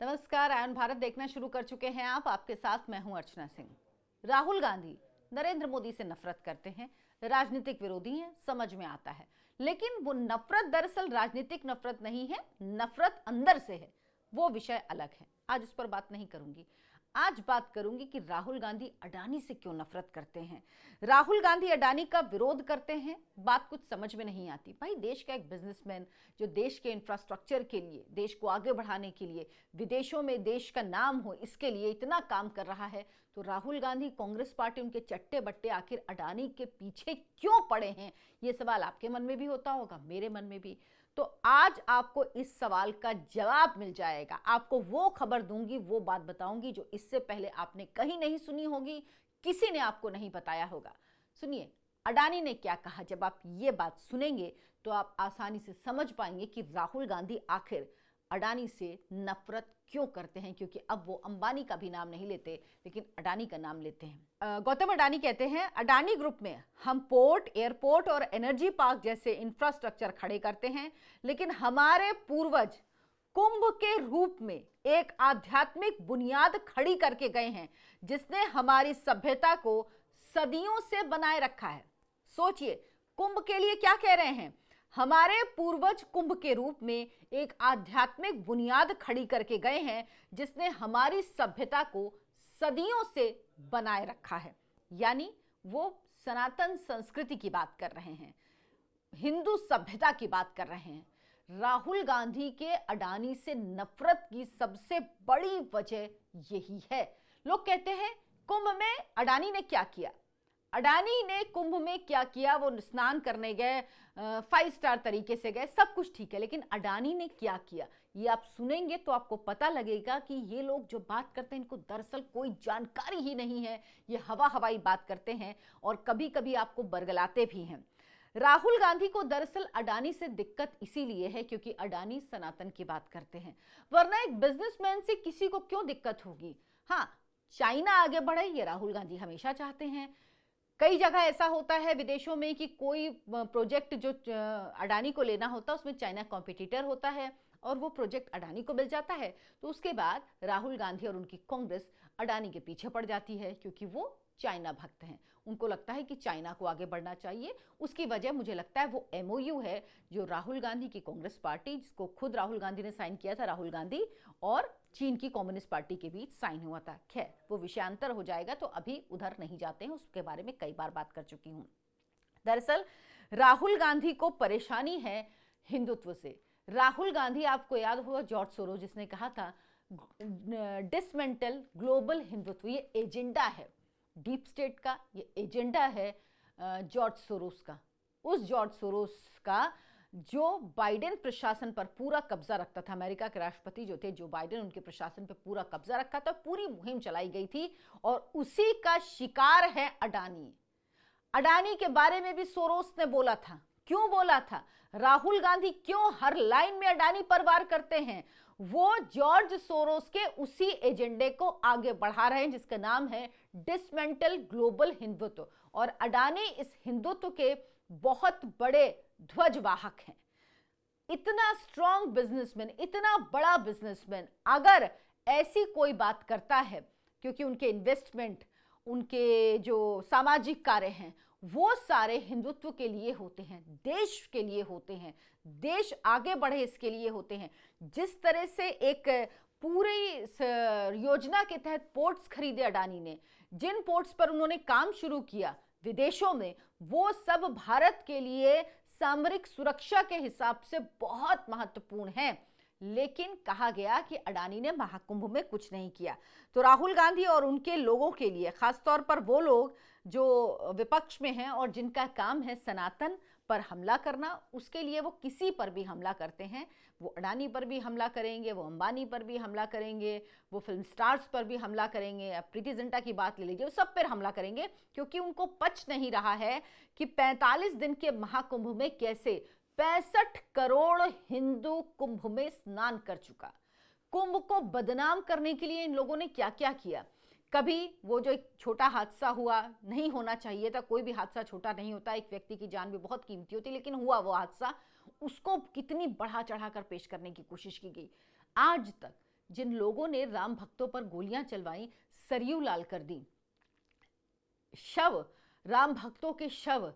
नमस्कार। आयन भारत देखना शुरू कर चुके हैं आप। आपके साथ मैं हूं अर्चना सिंह। राहुल गांधी नरेंद्र मोदी से नफरत करते हैं, राजनीतिक विरोधी हैं, समझ में आता है। लेकिन वो नफरत दरअसल राजनीतिक नफरत नहीं है, नफरत अंदर से है। वो विषय अलग है, आज उस पर बात नहीं करूंगी। आज बात करूंगी कि राहुल गांधी अडानी से क्यों नफरत करते हैं। राहुल गांधी अडानी का विरोध करते हैं, बात कुछ समझ में नहीं आती। भाई, देश का एक बिजनेसमैन जो देश के इंफ्रास्ट्रक्चर के लिए, देश को आगे बढ़ाने के लिए, विदेशों में देश का नाम हो, इसके लिए इतना काम कर रहा है, तो राहुल गांधी, कांग्रेस पार्टी, उनके चट्टे बट्टे आखिर अडानी के पीछे क्यों पड़े हैं? ये सवाल आपके मन में भी होता होगा, मेरे मन में भी। तो आज आपको इस सवाल का जवाब मिल जाएगा। आपको वो खबर दूंगी, वो बात बताऊंगी जो इससे पहले आपने कहीं नहीं सुनी होगी, किसी ने आपको नहीं बताया होगा। सुनिए, अडानी ने क्या कहा। जब आप ये बात सुनेंगे तो आप आसानी से समझ पाएंगे कि राहुल गांधी आखिर अडानी से नफरत क्यों करते हैं, क्योंकि अब वो अंबानी का भी नाम नहीं लेते, लेकिन अडानी का नाम लेते हैं। गौतम अडानी कहते हैं, अडानी ग्रुप में हम पोर्ट, एयरपोर्ट और एनर्जी पार्क जैसे इंफ्रास्ट्रक्चर खड़े करते हैं, लेकिन हमारे पूर्वज कुंभ के रूप में एक आध्यात्मिक बुनियाद खड़ी करके गए हैं, जिसने हमारी सभ्यता को सदियों से बनाए रखा है। सोचिए, कुंभ के लिए क्या कह रहे हैं? हमारे पूर्वज कुंभ के रूप में एक आध्यात्मिक बुनियाद खड़ी करके गए हैं, जिसने हमारी सभ्यता को सदियों से बनाए रखा है। यानी वो सनातन संस्कृति की बात कर रहे हैं, हिंदू सभ्यता की बात कर रहे हैं। राहुल गांधी के अडानी से नफरत की सबसे बड़ी वजह यही है। लोग कहते हैं, कुंभ में अडानी ने क्या किया? अडानी ने कुंभ में क्या किया? वो स्नान करने गए, 5 स्टार तरीके से गए, सब कुछ ठीक है, लेकिन अडानी ने क्या किया ये आप सुनेंगे तो आपको पता लगेगा कि ये लोग जो बात करते हैं, इनको दरअसल कोई जानकारी ही नहीं है। ये हवाई बात करते हैं और कभी कभी आपको बरगलाते भी हैं। राहुल गांधी को दरअसल अडानी से दिक्कत इसीलिए है क्योंकि अडानी सनातन की बात करते हैं, वरना एक बिजनेसमैन से किसी को क्यों दिक्कत होगी? हाँ, चाइना आगे बढ़े ये राहुल गांधी हमेशा चाहते हैं। कई जगह ऐसा होता है विदेशों में कि कोई प्रोजेक्ट जो अडानी को लेना होता है, उसमें चाइना कॉम्पिटिटर होता है और वो प्रोजेक्ट अडानी को मिल जाता है, तो उसके बाद राहुल गांधी और उनकी कांग्रेस अडानी के पीछे पड़ जाती है, क्योंकि वो चाइना भक्त हैं। उनको लगता है कि चाइना को आगे बढ़ना चाहिए। उसकी वजह मुझे लगता है वो एमओयू है जो राहुल गांधी की कांग्रेस पार्टी, जिसको खुद राहुल गांधी ने साइन किया था, राहुल गांधी और चीन की कम्युनिस्ट पार्टी के बीच साइन हुआ था। खैर, वो विषयांतर हो जाएगा, तो अभी उधर नहीं जाते हैं, उसके बारे में कई बार बात कर चुकी हूं। दरअसल राहुल गांधी को परेशानी है हिंदुत्व से। राहुल गांधी, आपको याद होगा जॉर्ज सोरोस जिसने कहा था डिसमेंटल ग्लोबल हिंदुत्व, ये एजेंडा है डीप स्टेट का, ये एजेंडा है जॉर्ज सोरोस का। उस जॉर्ज सोरोस का जो बाइडेन प्रशासन पर पूरा कब्जा रखता था, अमेरिका के राष्ट्रपति जो थे जो बाइडेन, उनके प्रशासन पर पूरा कब्जा रखा था, पूरी मुहिम चलाई गई थी, और उसी का शिकार है अडानी। अडानी के बारे में भी सोरोस ने बोला था। क्यों बोला था? राहुल गांधी क्यों हर लाइन में अडानी पर वार करते हैं? वो जॉर्ज सोरोस के उसी एजेंडे को आगे बढ़ा रहे हैं, जिसका नाम है डिसमेंटल ग्लोबल हिंदुत्व, और अडानी इस हिंदुत्व के बहुत बड़े ध्वजवाहक हैं। इतना स्ट्रॉन्ग बिजनेसमैन, इतना बड़ा बिजनेसमैन अगर ऐसी कोई बात करता है, क्योंकि उनके इन्वेस्टमेंट, उनके जो सामाजिक कार्य हैं, वो सारे हिंदुत्व के लिए होते हैं, देश के लिए होते हैं, देश आगे बढ़े इसके लिए होते हैं। जिस तरह से एक पूरी योजना के तहत पोर्ट्स खरीदे अडानी ने, जिन पोर्ट्स पर उन्होंने काम शुरू किया विदेशों में, वो सब भारत के लिए सामरिक सुरक्षा के हिसाब से बहुत महत्वपूर्ण है। लेकिन कहा गया कि अडानी ने महाकुंभ में कुछ नहीं किया। तो राहुल गांधी और उनके लोगों के लिए, खासतौर पर वो लोग जो विपक्ष में हैं और जिनका काम है सनातन पर हमला करना, उसके लिए वो किसी पर भी हमला करते हैं। वो अडानी पर भी हमला करेंगे, वो अंबानी पर भी हमला करेंगे, वो फिल्म स्टार्स पर भी हमला करेंगे, अब प्रीति जिंटा की बात ले लीजिए, वो सब पर हमला करेंगे, क्योंकि उनको पच नहीं रहा है कि 45 दिन के महाकुंभ में कैसे 65 करोड़ हिंदू कुंभ में स्नान कर चुका। कुंभ को बदनाम करने के लिए इन लोगों ने क्या क्या किया। कभी वो जो एक छोटा हादसा हुआ, नहीं होना चाहिए था, कोई भी हादसा छोटा नहीं होता, एक व्यक्ति की जान भी बहुत कीमती होती, लेकिन हुआ वो हादसा, उसको कितनी बढ़ा चढ़ा कर पेश करने की कोशिश की गई। आज तक जिन लोगों ने राम भक्तों पर गोलियां चलवाई, सरयू लाल कर दी, शव, राम भक्तों के शव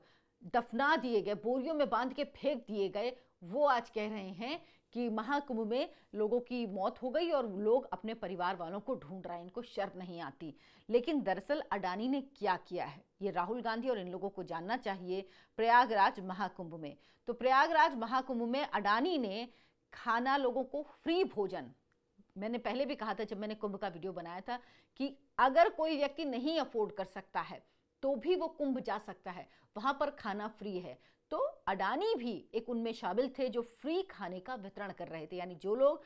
दफना दिए गए, बोरियों में बांध के फेंक दिए गए, वो आज कह रहे हैं कि महाकुंभ में लोगों की मौत हो गई और लोग अपने परिवार वालों को ढूंढ रहे हैं, इनको शर्म नहीं आती। लेकिन दरअसल अडानी ने क्या किया है, ये राहुल गांधी और इन लोगों को जानना चाहिए। प्रयागराज महाकुंभ में, तो प्रयागराज महाकुंभ में अडानी ने खाना, लोगों को फ्री भोजन, मैंने पहले भी कहा था जब मैंने कुंभ का वीडियो बनाया था कि अगर कोई व्यक्ति नहीं अफोर्ड कर सकता है तो भी वो कुंभ जा सकता है, वहां पर खाना फ्री है। तो अडानी भी एक उनमें शामिल थे जो फ्री खाने का वितरण कर रहे थे, यानी जो लोग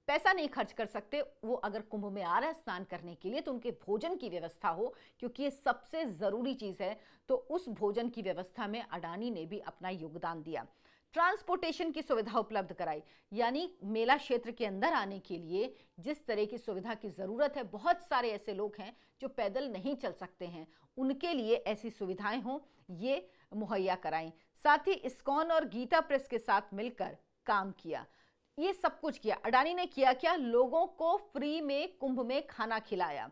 पैसा नहीं खर्च कर सकते वो अगर कुंभ में आ रहे हैं स्नान करने के लिए तो उनके भोजन की व्यवस्था हो, क्योंकि ये सबसे जरूरी चीज है। तो उस भोजन की व्यवस्था में अडानी ने भी अपना योगदान दिया। ट्रांसपोर्टेशन की सुविधा उपलब्ध कराई, यानी मेला क्षेत्र के अंदर आने के लिए जिस तरह की सुविधा की जरूरत है, बहुत सारे ऐसे लोग हैं जो पैदल नहीं चल सकते हैं, उनके लिए ऐसी सुविधाएं हों ये मुहैया कराई। साथ ही इस्कॉन और गीता प्रेस के साथ मिलकर काम किया। ये सब कुछ किया अडानी ने। किया क्या, लोगों को फ्री में कुंभ में खाना खिलाया,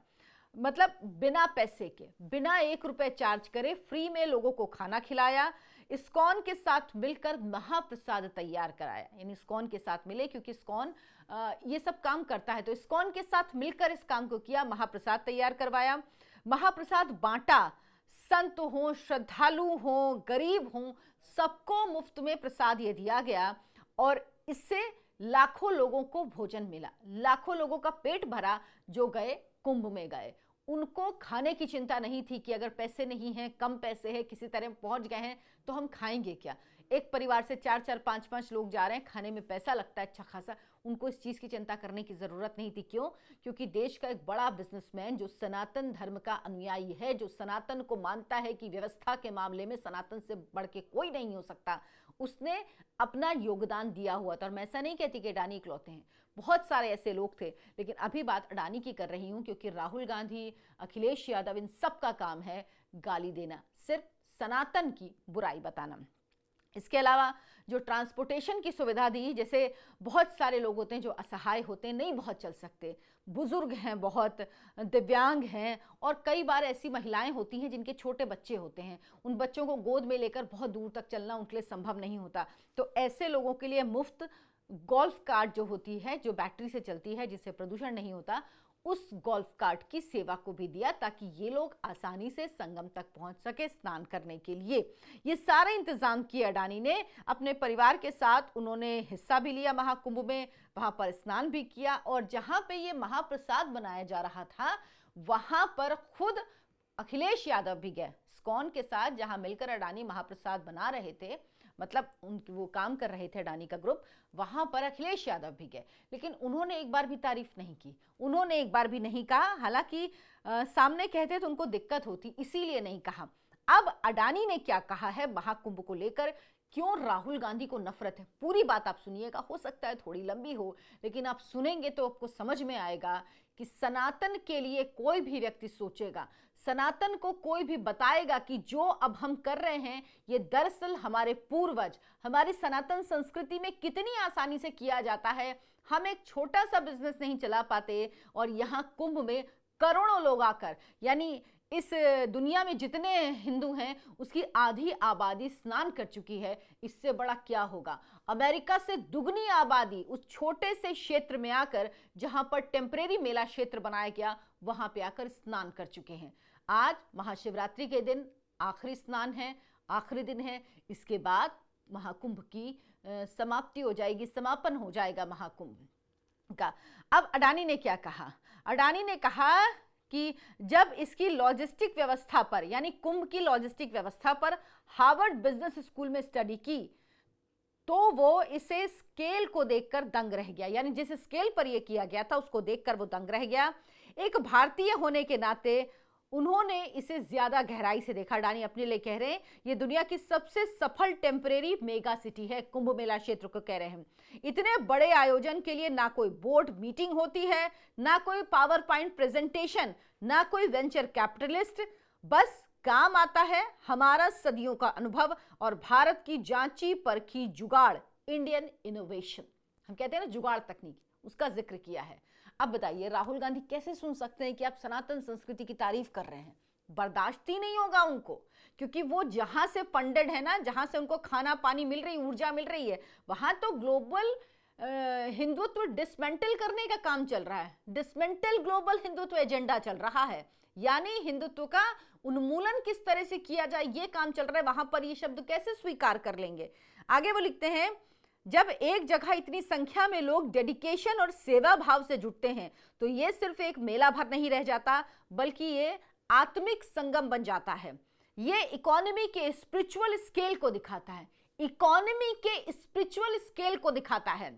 मतलब बिना पैसे के, बिना 1 रुपए चार्ज करे फ्री में लोगों को खाना खिलाया। इस्कॉन के साथ मिलकर महाप्रसाद तैयार कराया, यानी इस्कॉन के साथ मिले क्योंकि इस्कॉन ये सब काम करता है, तो इस्कॉन के साथ मिलकर इस काम को किया, महाप्रसाद तैयार करवाया, महाप्रसाद बांटा। संत हो, श्रद्धालु हो, गरीब हो, सबको मुफ्त में प्रसाद ये दिया गया और इससे लाखों लोगों को भोजन मिला, लाखों लोगों का पेट भरा जो गए कुंभ में गए। उनको खाने की चिंता नहीं थी कि अगर पैसे नहीं हैं, कम पैसे हैं, किसी तरह पहुंच गए हैं तो हम खाएंगे क्या। एक परिवार से 4-4, 5-5 लोग जा रहे हैं, खाने में पैसा लगता है अच्छा खासा, उनको इस चीज़ की चिंता करने की ज़रूरत नहीं थी। क्यों? क्योंकि देश का एक बड़ा बिजनेसमैन जो सनातन धर्म का अनुयायी है, जो सनातन को मानता है कि व्यवस्था के मामले में सनातन से बढ़ के कोई नहीं हो सकता, उसने अपना योगदान दिया हुआ था। और मैं ऐसा नहीं कहती कि अडानी इकलौते हैं, बहुत सारे ऐसे लोग थे, लेकिन अभी बात अडानी की कर रही हूं क्योंकि राहुल गांधी, अखिलेश यादव, इन सब का काम है गाली देना, सिर्फ सनातन की बुराई बताना। इसके अलावा जो ट्रांसपोर्टेशन की सुविधा दी, जैसे बहुत सारे लोग होते हैं जो असहाय होते हैं, नहीं बहुत चल सकते, बुजुर्ग हैं, बहुत दिव्यांग हैं, और कई बार ऐसी महिलाएं होती हैं जिनके छोटे बच्चे होते हैं, उन बच्चों को गोद में लेकर बहुत दूर तक चलना उनके लिए संभव नहीं होता। तो ऐसे लोगों के लिए मुफ्त गोल्फ कार्ट जो होती है, जो बैटरी से चलती है, जिससे प्रदूषण नहीं होता, उस गोल्फ कार्ट की सेवा को भी दिया ताकि ये लोग आसानी से संगम तक पहुंच सके स्नान करने के लिए। ये सारे इंतजाम किए अडानी ने अपने परिवार के साथ। उन्होंने हिस्सा भी लिया महाकुंभ में, वहां पर स्नान भी किया, और जहां पे ये महाप्रसाद बनाया जा रहा था वहां पर खुद अखिलेश यादव भी गए इस्कॉन के साथ, जहां मिलकर अडानी महाप्रसाद बना रहे थे, मतलब उनकी वो काम कर रहे थे अडानी का ग्रुप, वहां पर अखिलेश यादव भी गए, लेकिन उन्होंने एक बार भी तारीफ नहीं की, उन्होंने एक बार भी नहीं कहा। हालांकि सामने कहते तो उनको दिक्कत होती, इसीलिए नहीं कहा। अब अडानी ने क्या कहा है महाकुंभ को लेकर, क्यों राहुल गांधी को नफरत है, पूरी बात आप सुनिएगा। हो सकता है थोड़ी लंबी हो, लेकिन आप सुनेंगे तो आपको समझ में आएगा कि सनातन के लिए कोई भी व्यक्ति सोचेगा, सनातन को कोई भी बताएगा कि जो अब हम कर रहे हैं ये दरअसल हमारे पूर्वज, हमारी सनातन संस्कृति में कितनी आसानी से किया जाता है। हम एक छोटा सा बिजनेस नहीं चला पाते और यहाँ कुंभ में करोड़ों लोग आकर, यानी इस दुनिया में जितने हिंदू हैं उसकी आधी आबादी स्नान कर चुकी है, इससे बड़ा क्या होगा। अमेरिका से दुगनी आबादी उस छोटे से क्षेत्र में आकर, जहां पर टेम्परेरी मेला क्षेत्र बनाया गया, वहां पे आकर स्नान कर चुके हैं। आज महाशिवरात्रि के दिन आखिरी स्नान है, आखिरी दिन है, इसके बाद महाकुंभ की समाप्ति हो जाएगी, समापन हो जाएगा महाकुंभ का। अब अडानी ने क्या कहा, अडानी ने कहा कि जब इसकी लॉजिस्टिक व्यवस्था पर, यानी कुंभ की लॉजिस्टिक व्यवस्था पर हार्वर्ड बिजनेस स्कूल में स्टडी की, तो वो इसे स्केल को देखकर दंग रह गया, यानी जिस स्केल पर यह किया गया था उसको देखकर वो दंग रह गया। एक भारतीय होने के नाते उन्होंने इसे ज्यादा गहराई से देखा। अडानी अपने लिए कह रहे हैं ये दुनिया की सबसे सफल टेम्परेरी मेगा सिटी है, कुंभ मेला क्षेत्र को कह रहे हैं। इतने बड़े आयोजन के लिए ना कोई बोर्ड मीटिंग होती है, ना कोई पावर पॉइंट प्रेजेंटेशन, ना कोई वेंचर कैपिटलिस्ट, बस काम आता है हमारा सदियों का अनुभव और भारत की जांची परखी जुगाड़, इंडियन इनोवेशन, हम कहते हैं ना जुगाड़ तकनीक, उसका जिक्र किया है। अब बताइए राहुल गांधी कैसे सुन सकते हैं कि आप सनातन संस्कृति की तारीफ कर रहे हैं? बर्दाश्त ही नहीं होगा उनको, क्योंकि वो जहां से फंडेड है ना, जहां से उनको खाना पानी मिल रही, ऊर्जा मिल रही है, वहां तो ग्लोबल हिंदुत्व डिसमेंटल करने का काम चल रहा है। डिसमेंटल ग्लोबल हिंदुत्व एजेंडा चल रहा है, यानी हिंदुत्व का उन्मूलन किस तरह से किया जाए ये काम चल रहा है। वहां पर ये शब्द कैसे स्वीकार कर लेंगे? आगे वो लिखते हैं, जब एक जगह इतनी संख्या में लोग डेडिकेशन और सेवा भाव से जुटते हैं तो ये सिर्फ एक मेला भर नहीं रह जाता, बल्कि ये आत्मिक संगम बन जाता है। ये इकोनॉमी के स्पिरिचुअल स्केल को दिखाता है, इकोनॉमी के स्पिरिचुअल स्केल को दिखाता है।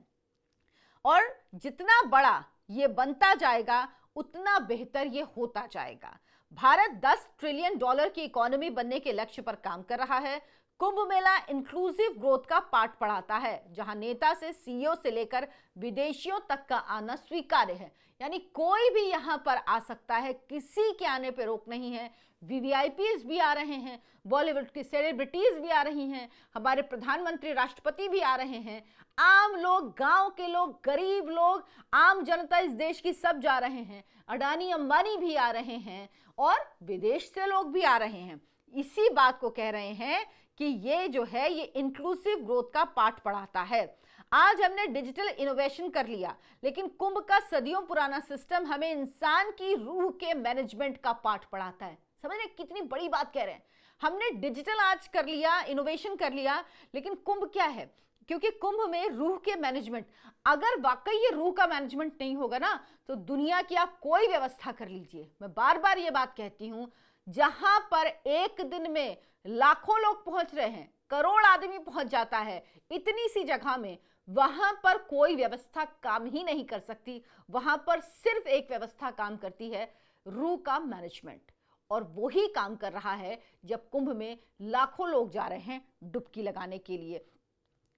और जितना बड़ा ये बनता जाएगा उतना बेहतर ये होता जाएगा। भारत 10 ट्रिलियन डॉलर की इकोनॉमी बनने के लक्ष्य पर काम कर रहा है। कुंभ मेला इंक्लूसिव ग्रोथ का पाठ पढ़ाता है, जहां नेता से सीईओ से लेकर विदेशियों तक का आना स्वीकार्य है। यानी कोई भी यहां पर आ सकता है, किसी के आने पे रोक नहीं है। वीवीआईपीज भी आ रहे हैं, बॉलीवुड की सेलिब्रिटीज भी आ रही हैं, हमारे प्रधानमंत्री राष्ट्रपति भी आ रहे हैं, आम लोग, गांव के लोग, गरीब लोग, आम जनता इस देश की सब जा रहे हैं। अडानी अंबानी भी आ रहे हैं और विदेश से लोग भी आ रहे हैं। इसी बात को कह रहे हैं कि ये जो है ये इंक्लूसिव ग्रोथ का पाठ पढ़ाता है। आज हमने डिजिटल इनोवेशन कर लिया, लेकिन कुंभ का सदियों पुराना सिस्टम हमें इंसान की रूह के मैनेजमेंट का पाठ पढ़ाता है। समझ रहे कितनी बड़ी बात कह रहे हैं? हमने डिजिटल आज कर लिया, इनोवेशन कर लिया, लेकिन कुंभ क्या है? क्योंकि कुंभ में रूह के मैनेजमेंट, अगर वाकई ये रूह का मैनेजमेंट नहीं होगा ना, तो दुनिया की आप कोई व्यवस्था कर लीजिए, मैं बार बार ये बात कहती हूं, जहां पर एक दिन में लाखों लोग पहुंच रहे हैं, करोड़ आदमी पहुंच जाता है इतनी सी जगह में, वहां पर कोई व्यवस्था काम ही नहीं कर सकती। वहां पर सिर्फ एक व्यवस्था काम करती है, रूह का मैनेजमेंट। और वो ही काम कर रहा है जब कुंभ में लाखों लोग जा रहे हैं डुबकी लगाने के लिए।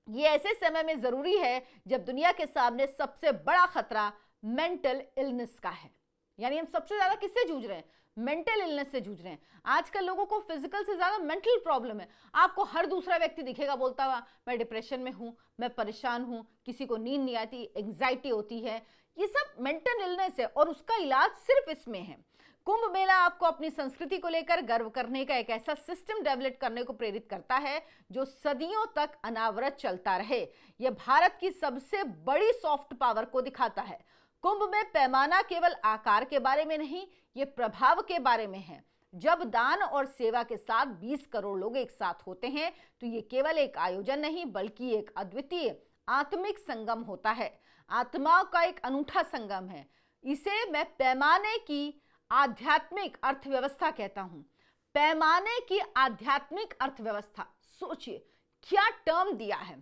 ये ऐसे समय में जरूरी है जब दुनिया के सामने सबसे बड़ा खतरा मेंटल इलनेस का है। यानी हम सबसे ज्यादा किससे जूझ रहे हैं? मेंटल इलनेस से जूझ रहे हैं। आजकल लोगों को फिजिकल से ज्यादा मेंटल प्रॉब्लम है। आपको हर दूसरा व्यक्ति दिखेगा बोलता हुआ मैं डिप्रेशन में हूं, मैं परेशान हूं, किसी को नींद नहीं आती, एंग्जाइटी होती है। ये सब मेंटल इलनेस है और उसका इलाज सिर्फ इसमें है। कुंभ मेला आपको अपनी संस्कृति को लेकर गर्व करने का एक ऐसा सिस्टम डेवलप करने को प्रेरित करता है जो सदियों तक अनावरत चलता रहे। यह भारत की सबसे बड़ी सॉफ्ट पावर को दिखाता है। कुंभ में पैमाना केवल आकार के बारे में नहीं, ये प्रभाव के बारे में है। जब दान और सेवा के साथ 20 करोड़ लोग एक साथ होते हैं तो ये केवल एक आयोजन नहीं बल्कि एक अद्वितीय आत्मिक संगम होता है। आत्माओं का एक अनूठा संगम है। इसे मैं पैमाने की आध्यात्मिक अर्थव्यवस्था कहता हूं। पैमाने की आध्यात्मिक अर्थव्यवस्था, सोचिए क्या टर्म दिया है।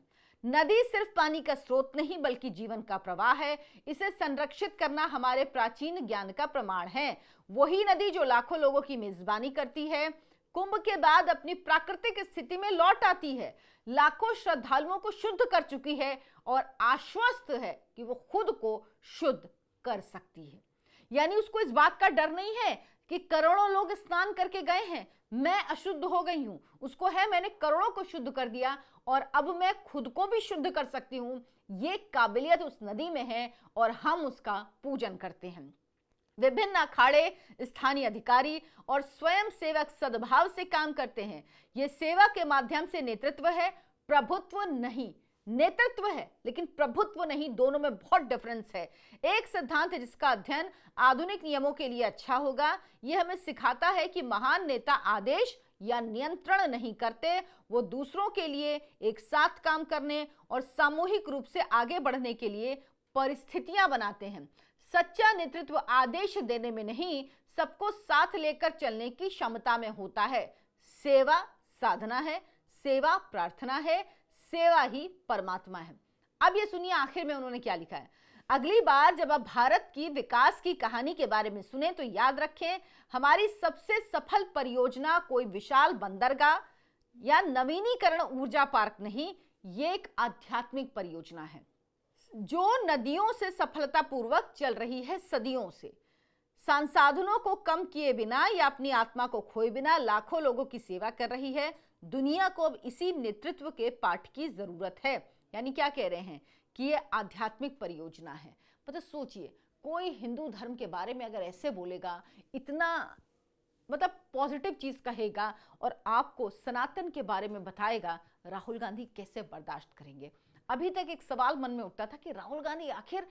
नदी सिर्फ पानी का स्रोत नहीं बल्कि जीवन का प्रवाह है। इसे संरक्षित करना हमारे प्राचीन ज्ञान का प्रमाण है। वही नदी जो लाखों लोगों की मेजबानी करती है, कुंभ के बाद अपनी प्राकृतिक स्थिति में लौट आती है, लाखों श्रद्धालुओं को शुद्ध कर चुकी है और आश्वस्त है कि वो खुद को शुद्ध कर सकती है। यानी उसको इस बात का डर नहीं है कि करोड़ों लोग स्नान करके गए हैं, मैं अशुद्ध हो गई हूं। उसको है मैंने करोड़ों को शुद्ध कर दिया और अब मैं खुद को भी शुद्ध कर सकती हूं। ये काबिलियत उस नदी में है और हम उसका पूजन करते हैं। विभिन्न अखाड़े, स्थानीय अधिकारी और स्वयं सेवक सद्भाव से काम करते हैं। ये सेवा के माध्यम से नेतृत्व है, प्रभुत्व नहीं। नेतृत्व है लेकिन प्रभुत्व नहीं, दोनों में बहुत डिफरेंस है। एक सिद्धांत है जिसका अध्ययन आधुनिक नियमों के लिए अच्छा होगा। यह हमें सिखाता है कि महान नेता आदेश या नियंत्रण नहीं करते, वो दूसरों के लिए एक साथ काम करने और सामूहिक रूप से आगे बढ़ने के लिए परिस्थितियां बनाते हैं। सच्चा नेतृत्व आदेश देने में नहीं, सबको साथ लेकर चलने की क्षमता में होता है। सेवा साधना है, सेवा प्रार्थना है, सेवा ही परमात्मा है। अब ये सुनिए आखिर में उन्होंने क्या लिखा है। अगली बार जब आप भारत की विकास की कहानी के बारे में सुने तो याद रखें, हमारी सबसे सफल परियोजना कोई विशाल बंदरगाह या नवीनीकरण ऊर्जा पार्क नहीं, ये एक आध्यात्मिक परियोजना है जो नदियों से सफलतापूर्वक चल रही है सदियों से। संसाधनों को कम किए बिना या अपनी आत्मा को खोए बिना लाखों लोगों की सेवा कर रही है। दुनिया को अब इसी नेतृत्व के पाठ की जरूरत है। यानी क्या कह रहे हैं कि ये आध्यात्मिक परियोजना है। मतलब सोचिए, कोई हिंदू धर्म के बारे में अगर ऐसे बोलेगा, इतना मतलब पॉजिटिव चीज कहेगा और आपको सनातन के बारे में बताएगा, राहुल गांधी कैसे बर्दाश्त करेंगे? अभी तक एक सवाल मन में उठता था कि राहुल गांधी आखिर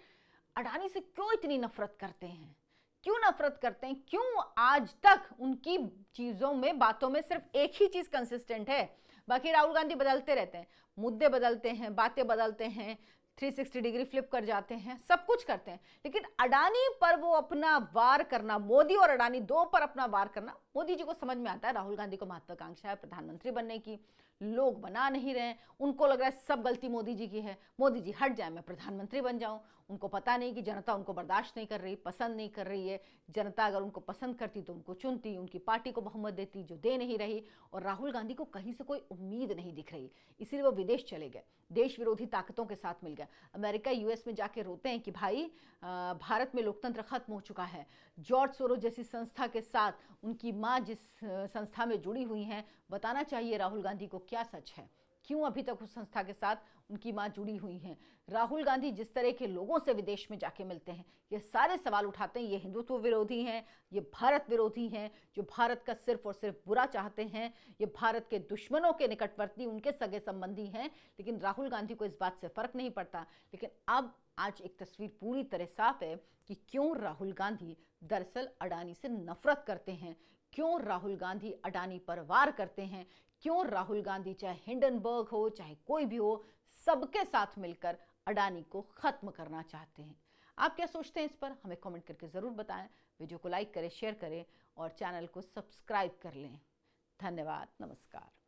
अडानी से क्यों इतनी नफरत करते हैं, क्यों नफरत करते हैं, क्यों आज तक उनकी चीजों में, बातों में सिर्फ एक ही चीज कंसिस्टेंट है। बाकी राहुल गांधी बदलते रहते हैं, मुद्दे बदलते हैं, बातें बदलते हैं, 360 डिग्री फ्लिप कर जाते हैं, सब कुछ करते हैं, लेकिन अडानी पर वो अपना वार करना, मोदी और अडानी दो पर अपना वार करना, मोदी जी को समझ में आता है राहुल गांधी को महत्वाकांक्षा है प्रधानमंत्री बनने की, लोग बना नहीं रहे, उनको लग रहा है सब गलती मोदी जी की है, मोदी जी हट जाए मैं प्रधानमंत्री बन जाऊं। उनको पता नहीं कि जनता उनको बर्दाश्त नहीं कर रही, पसंद नहीं कर रही है। जनता अगर उनको पसंद करती तो उनको चुनती, उनकी पार्टी को बहुमत देती, जो दे नहीं रही। और राहुल गांधी को कहीं से कोई उम्मीद नहीं दिख रही, इसीलिए वो विदेश चले गए, देश विरोधी ताकतों के साथ मिल गए। अमेरिका यूएस में जाके रोते हैं कि भाई भारत में लोकतंत्र खत्म हो चुका है। जॉर्ज सोरोस जैसी संस्था के साथ उनकी माँ जिस संस्था में जुड़ी हुई हैं, बताना चाहिए राहुल गांधी को क्या सच है, क्यों अभी तक उस संस्था के साथ उनकी मां जुड़ी हुई हैं। राहुल गांधी जिस तरह के लोगों से विदेश में जाके मिलते हैं, ये सारे सवाल उठाते हैं, ये हिंदुत्व विरोधी हैं, ये भारत विरोधी हैं, जो भारत का सिर्फ और सिर्फ बुरा चाहते हैं, ये भारत के दुश्मनों के निकटवर्ती, उनके सगे संबंधी हैं। लेकिन राहुल गांधी को इस बात से फर्क नहीं पड़ता। लेकिन अब आज एक तस्वीर पूरी तरह साफ है कि क्यों राहुल गांधी दरअसल अडानी से नफरत करते हैं, क्यों राहुल गांधी अडानी पर वार करते हैं, क्यों राहुल गांधी चाहे हिंडनबर्ग हो चाहे कोई भी हो, सबके साथ मिलकर अडानी को खत्म करना चाहते हैं। आप क्या सोचते हैं इस पर, हमें कमेंट करके जरूर बताएं। वीडियो को लाइक करें, शेयर करें और चैनल को सब्सक्राइब कर लें। धन्यवाद, नमस्कार।